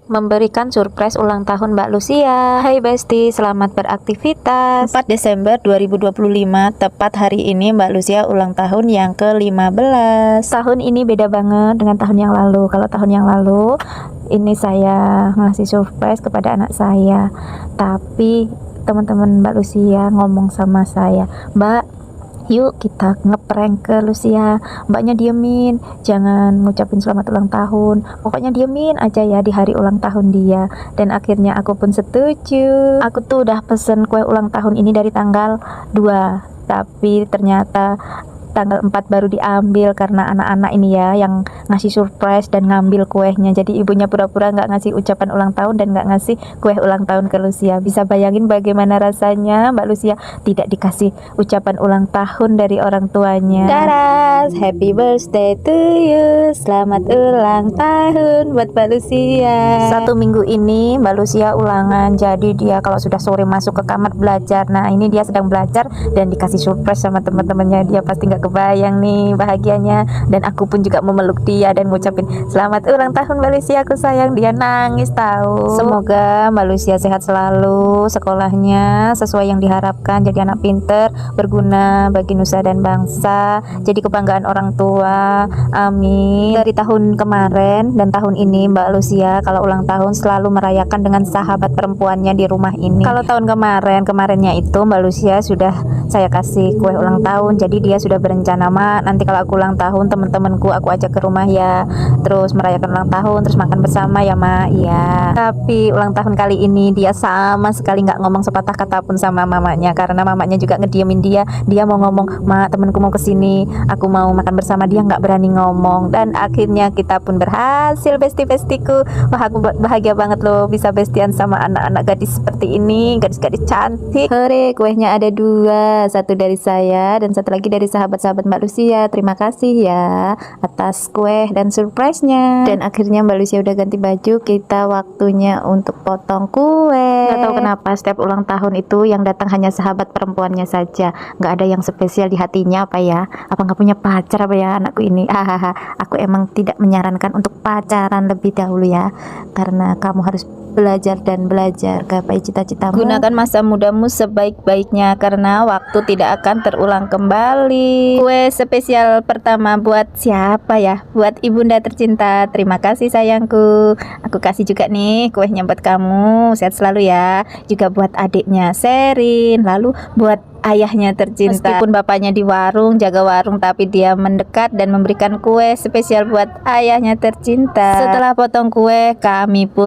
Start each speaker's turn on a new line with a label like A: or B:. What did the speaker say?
A: memberikan surprise ulang tahun Mbak Lucia. Hai Besti, selamat beraktivitas. 4 Desember 2025, tepat hari ini Mbak Lucia ulang tahun yang ke-15. Tahun ini beda banget dengan tahun yang lalu. Kalau tahun yang lalu ini saya ngasih surprise kepada anak saya, tapi teman-teman Mbak Lucia ngomong sama saya, "Mbak, yuk kita ngeprank ke Lucia, mbaknya diemin, jangan ngucapin selamat ulang tahun, pokoknya diemin aja ya di hari ulang tahun dia." Dan akhirnya aku pun setuju. Aku tuh udah pesen kue ulang tahun ini dari tanggal 2, tapi ternyata tanggal 4 baru diambil karena anak-anak ini ya yang ngasih surprise dan ngambil kuenya. Jadi ibunya pura-pura nggak ngasih ucapan ulang tahun dan nggak ngasih kue ulang tahun ke Lucia. Bisa bayangin bagaimana rasanya Mbak Lucia tidak dikasih ucapan ulang tahun dari orang tuanya. Daras, happy birthday to you, selamat ulang tahun buat Mbak Lucia. 1 minggu ini Mbak Lucia ulangan, jadi dia kalau sudah sore masuk ke kamar belajar. Nah ini dia sedang belajar dan dikasih surprise sama teman-temannya. Dia pasti nggak kebayang nih bahagianya, dan aku pun juga memeluk dia dan ngucapin selamat ulang tahun Mbak Lucia, aku sayang. Dia nangis tahu. Semoga Mbak Lucia sehat selalu, sekolahnya sesuai yang diharapkan, jadi anak pinter, berguna bagi nusa dan bangsa, jadi kebanggaan orang tua, amin. Dari tahun kemarin dan tahun ini Mbak Lucia kalau ulang tahun selalu merayakan dengan sahabat perempuannya di rumah ini. Kalau tahun kemarinnya itu Mbak Lucia sudah saya kasih kue ulang tahun, jadi dia sudah berencana, "Mak, nanti kalau aku ulang tahun temen-temenku aku ajak ke rumah ya, terus merayakan ulang tahun, terus makan bersama ya Mak." Iya. Tapi ulang tahun kali ini dia sama sekali nggak ngomong sepatah kata pun sama mamanya, karena mamanya juga ngediemin dia. Dia mau ngomong, "Mak, temenku mau kesini, aku mau makan bersama." Dia nggak berani ngomong, dan akhirnya kita pun berhasil, besti-bestiku. Wah, aku bahagia banget loh bisa bestian sama anak-anak gadis seperti ini, gadis-gadis cantik. Hore, kuenya ada 2, satu dari saya dan satu lagi dari sahabat-sahabat Mbak Lucia. Terima kasih ya atas kue dan surprise-nya. Dan akhirnya Mbak Lucia udah ganti baju, kita waktunya untuk potong kue. Gak tahu kenapa setiap ulang tahun itu yang datang hanya sahabat perempuannya saja, nggak ada yang spesial di hatinya. Apa ya, apa nggak punya pacar apa ya anakku ini? Hahaha, aku emang tidak menyarankan untuk pacaran lebih dahulu ya, karena kamu harus belajar dan belajar, gapai cita-citamu. Gunakan masa mudamu sebaik-baiknya karena waktu tidak akan terulang kembali. Kue spesial pertama buat siapa ya? Buat ibunda tercinta. Terima kasih sayangku. Aku kasih juga nih kuenya buat kamu. Sehat selalu ya. Juga buat adiknya Sherin. Lalu buat ayahnya tercinta. Meskipun bapaknya di warung, jaga warung, tapi dia mendekat dan memberikan kue spesial buat ayahnya tercinta. Setelah potong kue, kami pun